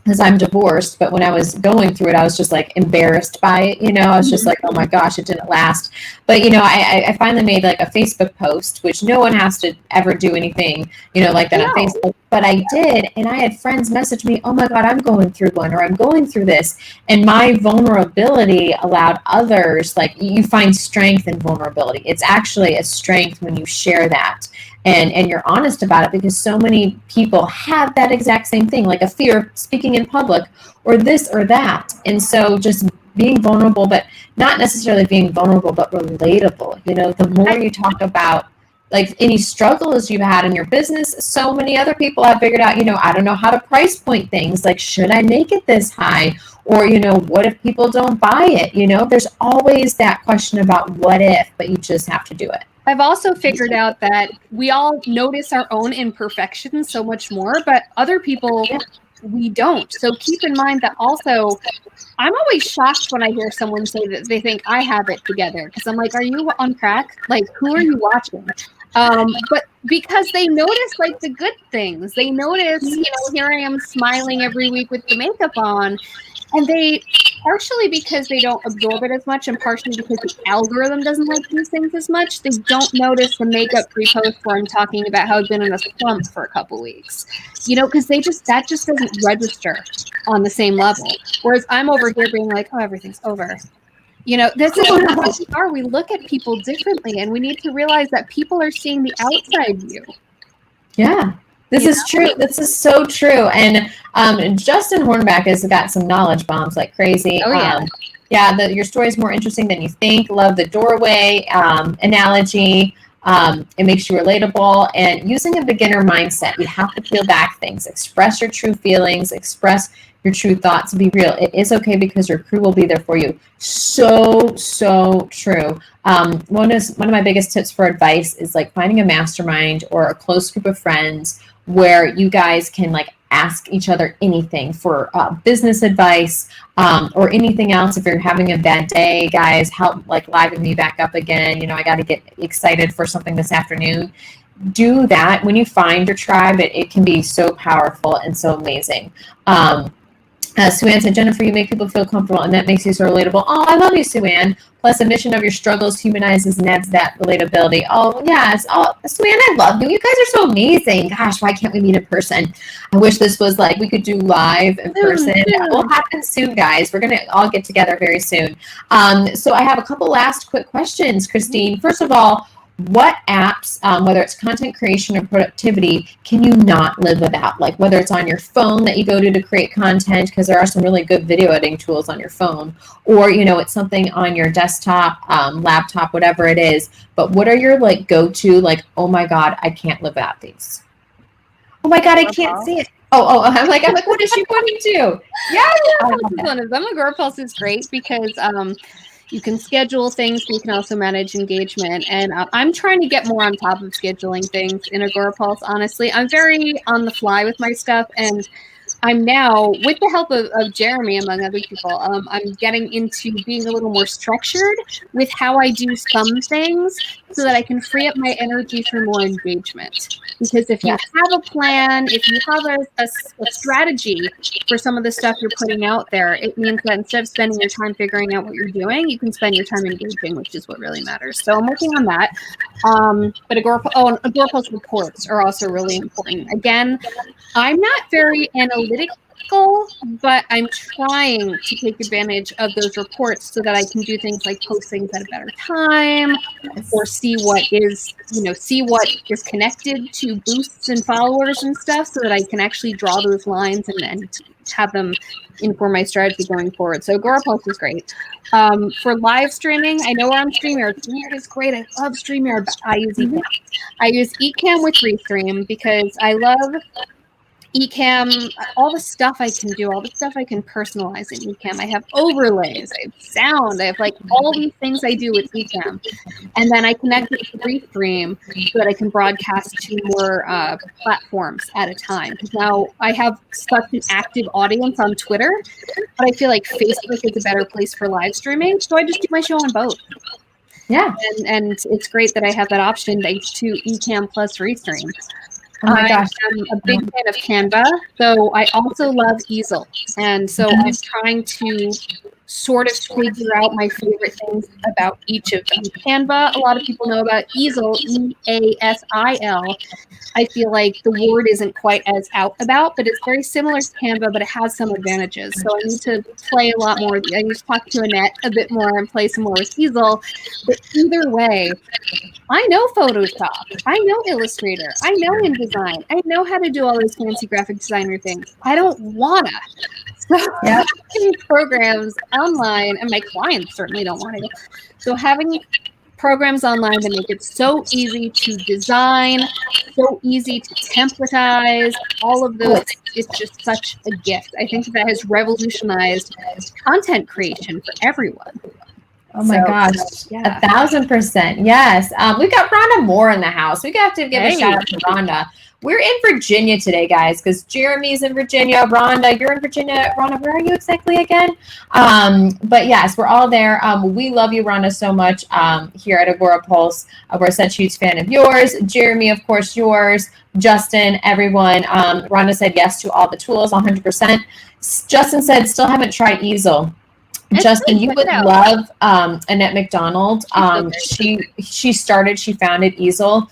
Speaker 2: because I'm divorced, but when I was going through it, I was just like embarrassed by it. I was just like, oh my gosh, it didn't last. But, I finally made like a Facebook post, which no one has to ever do anything, like that on Facebook. But I did. And I had friends message me, oh my God, I'm going through one, or I'm going through this. And my vulnerability allowed others, like you find strength in vulnerability. It's actually a strength when you share that. And you're honest about it, because so many people have that exact same thing, like a fear of speaking in public or this or that. And so just being vulnerable, but not necessarily being vulnerable, but relatable. The more you talk about like any struggles you've had in your business, so many other people have figured out, I don't know how to price point things. Like, should I make it this high? Or, what if people don't buy it? There's always that question about what if, but you just have to do it.
Speaker 3: I've also figured out that we all notice our own imperfections so much more, but other people, we don't. So keep in mind that also, I'm always shocked when I hear someone say that they think I have it together, because I'm like, are you on crack? Like, who are you watching? But because they notice like the good things, they notice, here I am smiling every week with the makeup on, and they partially because they don't absorb it as much, and partially because the algorithm doesn't like these things as much, they don't notice the makeup pre-post where I'm talking about how I've been in a slump for a couple weeks, because that just doesn't register on the same level. Whereas I'm over here being like, oh, everything's over. This is how we are. We look at people differently, and we need to realize that people are seeing the outside view.
Speaker 2: Yeah. This is true. This is so true. And Justin Hornback has got some knowledge bombs like crazy.
Speaker 3: Oh, yeah.
Speaker 2: Your story is more interesting than you think. Love the doorway analogy. It makes you relatable. And using a beginner mindset, you have to peel back things. Express your true feelings. Express your true thoughts. Be real. It is okay, because your crew will be there for you. So true. One of my biggest tips for advice is like finding a mastermind or a close group of friends where you guys can like ask each other anything for business advice or anything else. If you're having a bad day, guys, help like liven me back up again. I got to get excited for something this afternoon. Do that. When you find your tribe, it can be so powerful and so amazing. Sue Ann said, Jennifer, you make people feel comfortable, and that makes you so relatable. Oh, I love you, Sue Ann. Plus, a mission of your struggles humanizes and adds that relatability. Oh, yes. Oh, Sue Ann, I love you. You guys are so amazing. Gosh, why can't we meet in person? I wish this was like we could do live in person. That will happen soon, guys. We're going to all get together very soon. So I have a couple last quick questions, Christine. First of all, what apps, whether it's content creation or productivity, can you not live without? Like whether it's on your phone that you go to create content, because there are some really good video editing tools on your phone, or, it's something on your desktop, laptop, whatever it is. But what are your like go-to, like, oh my God, I can't live without these. Oh my God, I can't see it. Oh, I'm like, what is she pointing to? Yeah.
Speaker 3: One of them. Agorapulse is great because you can schedule things, but you can also manage engagement. And I'm trying to get more on top of scheduling things in Agorapulse, honestly. I'm very on the fly with my stuff, and I'm now, with the help of Jeremy, among other people, I'm getting into being a little more structured with how I do some things so that I can free up my energy for more engagement. Because if you have a plan, if you have a strategy for some of the stuff you're putting out there, it means that instead of spending your time figuring out what you're doing, you can spend your time engaging, which is what really matters. So I'm working on that. But Agorapulse reports are also really important. Again, I'm not very analytical, but I'm trying to take advantage of those reports so that I can do things like post things at a better time, or see what is connected to boosts and followers and stuff, so that I can actually draw those lines and have them inform my strategy going forward. So Agorapulse is great. For live streaming, I know we're on StreamYard. StreamYard is great. I love StreamYard, but I use Ecamm. I use Ecamm with Restream because I love Ecamm, all the stuff I can do, all the stuff I can personalize in Ecamm. I have overlays, I have sound, I have like all these things I do with Ecamm. And then I connect it to Restream so that I can broadcast to more platforms at a time. Because now I have such an active audience on Twitter, but I feel like Facebook is a better place for live streaming. So I just do my show on both. Yeah. And it's great that I have that option thanks to Ecamm plus Restream.
Speaker 2: Oh my gosh.
Speaker 3: I'm a big fan of Canva, though I also love Easel. And so I'm trying to sort of figure out my favorite things about each of them. Canva, a lot of people know about Easel, Easil. I feel like the word isn't quite as out about, but it's very similar to Canva, but it has some advantages. So I need to play a lot more. I need to talk to Annette a bit more and play some more with Easel. But either way, I know Photoshop. I know Illustrator. I know InDesign. I know how to do all those fancy graphic designer things. I don't wanna. So having programs online, and my clients certainly don't want to. So having programs online that make it so easy to design, so easy to templatize, all of those, it's just such a gift. I think that has revolutionized content creation for everyone.
Speaker 2: Oh my gosh,
Speaker 3: yeah.
Speaker 2: 1,000%. Yes. We got Rhonda Moore in the house. We have to give a shout out to Rhonda. We're in Virginia today, guys, because Jeremy's in Virginia. Rhonda, you're in Virginia. Rhonda, where are you exactly again? But yes, we're all there. We love you, Rhonda, so much here at Agora Pulse. We're such a huge fan of yours. Jeremy, of course, yours. Justin, everyone. Rhonda said yes to all the tools, 100%. Justin said, still haven't tried Easel. Justin, you would love Annette McDonald. She founded Easel.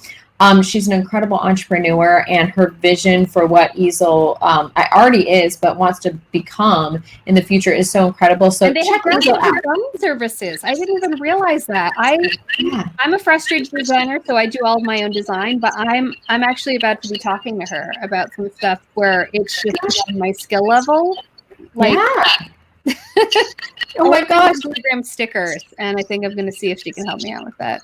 Speaker 2: She's an incredible entrepreneur, and her vision for what Easel already is, but wants to become in the future is so incredible. So
Speaker 3: and they have graphic design services. I didn't even realize that. I'm a frustrated designer, so I do all of my own design. But I'm actually about to be talking to her about some stuff where it's just on my skill level.
Speaker 2: Oh my gosh,
Speaker 3: Instagram stickers, and I think I'm going to see if she can help me out with that.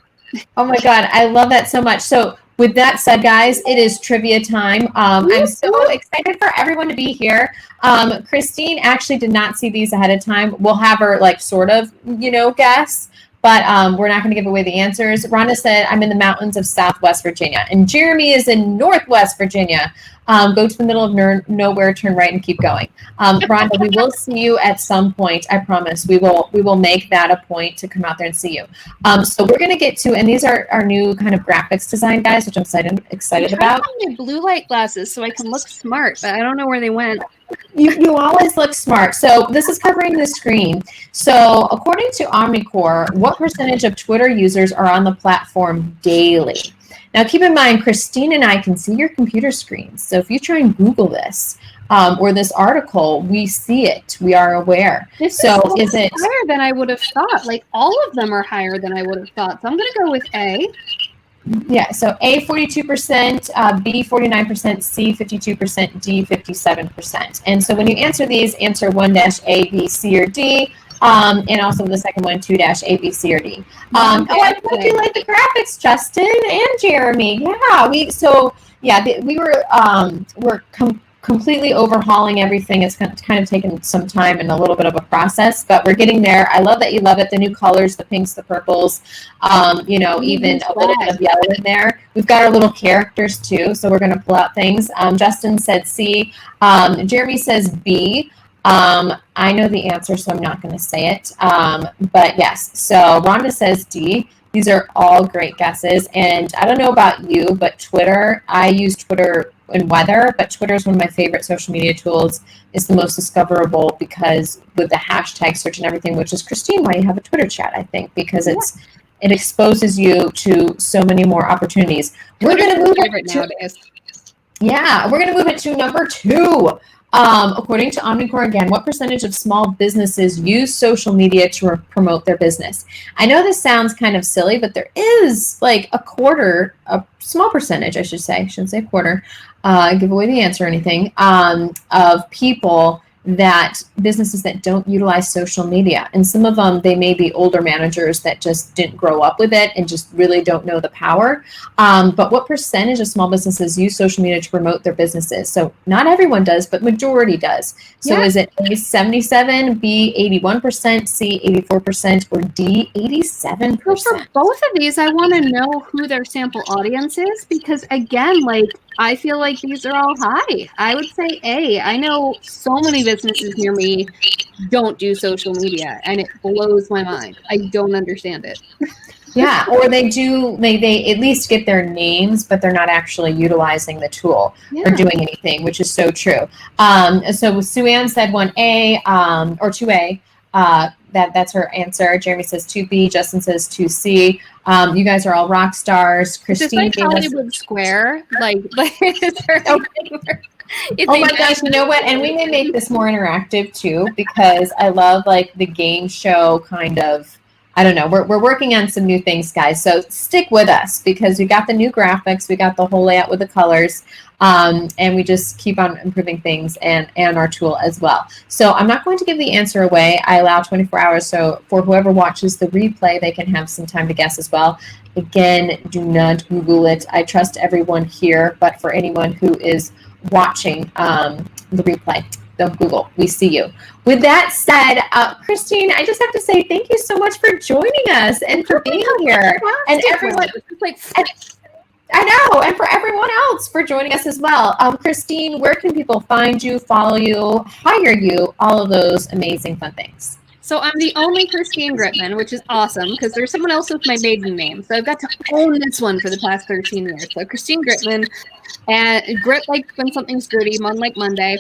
Speaker 2: Oh my God, I love that so much. So with that said, guys, it is trivia time. I'm so excited for everyone to be here. Christine actually did not see these ahead of time. We'll have her guess, but we're not going to give away the answers. Rhonda said, I'm in the mountains of Southwest Virginia, and Jeremy is in Northwest Virginia. Go to the middle of nowhere, turn right, and keep going. Rhonda, we will see you at some point. I promise. We will make that a point to come out there and see you. So we're going to get to, and these are our new kind of graphics design guys, which I'm excited about.
Speaker 3: I have my blue light glasses so I can look smart, but I don't know where they went.
Speaker 2: You always look smart. So this is covering the screen. So according to Omnicore, what percentage of Twitter users are on the platform daily? Now, keep in mind, Christine and I can see your computer screens. So if you try and Google this or this article, we see it. We are aware.
Speaker 3: Is it higher than I would have thought? Like all of them are higher than I would have thought. So I'm going to go with A.
Speaker 2: Yeah, so A, 42%, B, 49%, C, 52%, D, 57%. And so when you answer these, answer 1-A, B, C, or D. And also the second one, 2-A, B, C, or D. I hope you like the graphics, Justin and Jeremy. Yeah, we're completely overhauling everything. It's kind of taken some time and a little bit of a process, but we're getting there. I love that you love it. The new colors, the pinks, the purples, even a little bit of yellow in there. We've got our little characters too, so we're going to pull out things. Justin said C. Jeremy says B. I know the answer, so I'm not going to say it. But yes, so Rhonda says D. These are all great guesses. And I don't know about you, but Twitter, I use Twitter in weather, but Twitter is one of my favorite social media tools. It's the most discoverable because with the hashtag search and everything, which is, Christine, why you have a Twitter chat, I think, because it exposes you to so many more opportunities. We're going to move it to number 2. According to Omnicore again, what percentage of small businesses use social media to promote their business? I know this sounds kind of silly, but there is like a small percentage, I should say. I shouldn't say a quarter, give away the answer or anything, of businesses that don't utilize social media. And some of them, they may be older managers that just didn't grow up with it and just really don't know the power. But what percentage of small businesses use social media to promote their businesses? So not everyone does, but majority does. So is it A, 77, B, 81%, C, 84%, or D, 87%?
Speaker 3: Well, for both of these, I want to know who their sample audience is, because again, I feel like these are all high. I would say A. I know so many businesses near me don't do social media, and it blows my mind. I don't understand it.
Speaker 2: Yeah, or they at least get their names, but they're not actually utilizing the tool or doing anything, which is so true. So Sue Ann said 1A or 2A. That's her answer. Jeremy says 2B. Justin says 2C. You guys are all rock stars. Christine
Speaker 3: Just like Hollywood Square. Is there anything where
Speaker 2: oh my gosh, you know what? And we may make this more interactive too, because I love like the game show kind of, I don't know. We're working on some new things, guys. So stick with us because we got the new graphics, we got the whole layout with the colors, and we just keep on improving things and our tool as well. So I'm not going to give the answer away. I allow 24 hours. So for whoever watches the replay, they can have some time to guess as well. Again, do not Google it. I trust everyone here, but for anyone who is watching the replay, don't Google. We see you. With that said, Christine, I just have to say thank you so much for joining us and for being here. And everyone, I know, and for everyone else for joining us as well. Christine, where can people find you, follow you, hire you, all of those amazing fun things?
Speaker 3: So I'm the only Christine Gritman, which is awesome because there's someone else with my maiden name. So I've got to own this one for the past 13 years. So Christine Gritman, and grit like when something's gritty, Mon like Monday.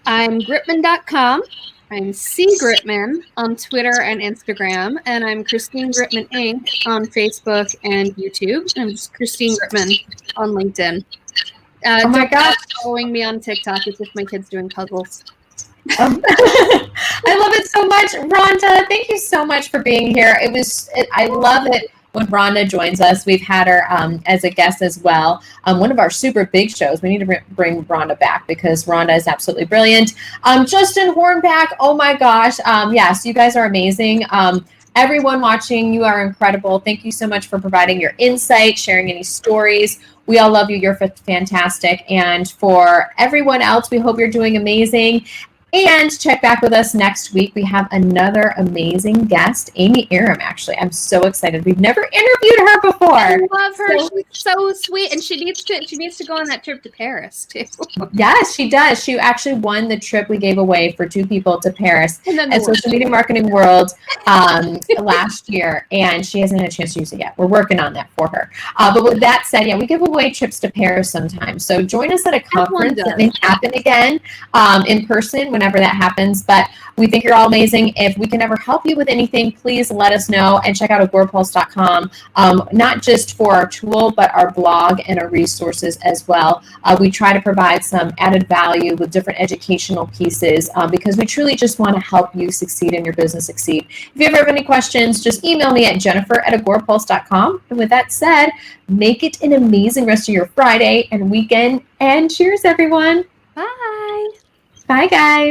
Speaker 3: I'm Gritman.com. I'm C. Gritman on Twitter and Instagram. And I'm Christine Gritman Inc. on Facebook and YouTube. And I'm just Christine Gritman on LinkedIn.
Speaker 2: Oh my gosh.
Speaker 3: Following me on TikTok is if my kid's doing puzzles.
Speaker 2: I love it so much. Rhonda, thank you so much for being here. I love it when Rhonda joins us. We've had her as a guest as well. One of our super big shows. We need to bring Rhonda back because Rhonda is absolutely brilliant. Justin Hornback, oh my gosh. Yes, you guys are amazing. Everyone watching, you are incredible. Thank you so much for providing your insight, sharing any stories. We all love you. You're fantastic. And for everyone else, we hope you're doing amazing. And check back with us next week. We have another amazing guest, Amy Aram, actually. I'm so excited. We've never interviewed her before.
Speaker 3: I love her. She's so sweet. And she needs to go on that trip to Paris, too.
Speaker 2: Yes, she does. She actually won the trip we gave away for 2 people to Paris at Social Media Marketing World last year. And she hasn't had a chance to use it yet. We're working on that for her. But with that said, yeah, we give away trips to Paris sometimes. So join us at a conference that may happen again in person whenever that happens. But we think you're all amazing. If we can ever help you with anything, please let us know and check out agorapulse.com, not just for our tool, but our blog and our resources as well. We try to provide some added value with different educational pieces because we truly just want to help you succeed in your business succeed. If you ever have any questions, just email me at jennifer@agorapulse.com. And with that said, make it an amazing rest of your Friday and weekend. And cheers, everyone.
Speaker 3: Bye.
Speaker 2: Bye, guys.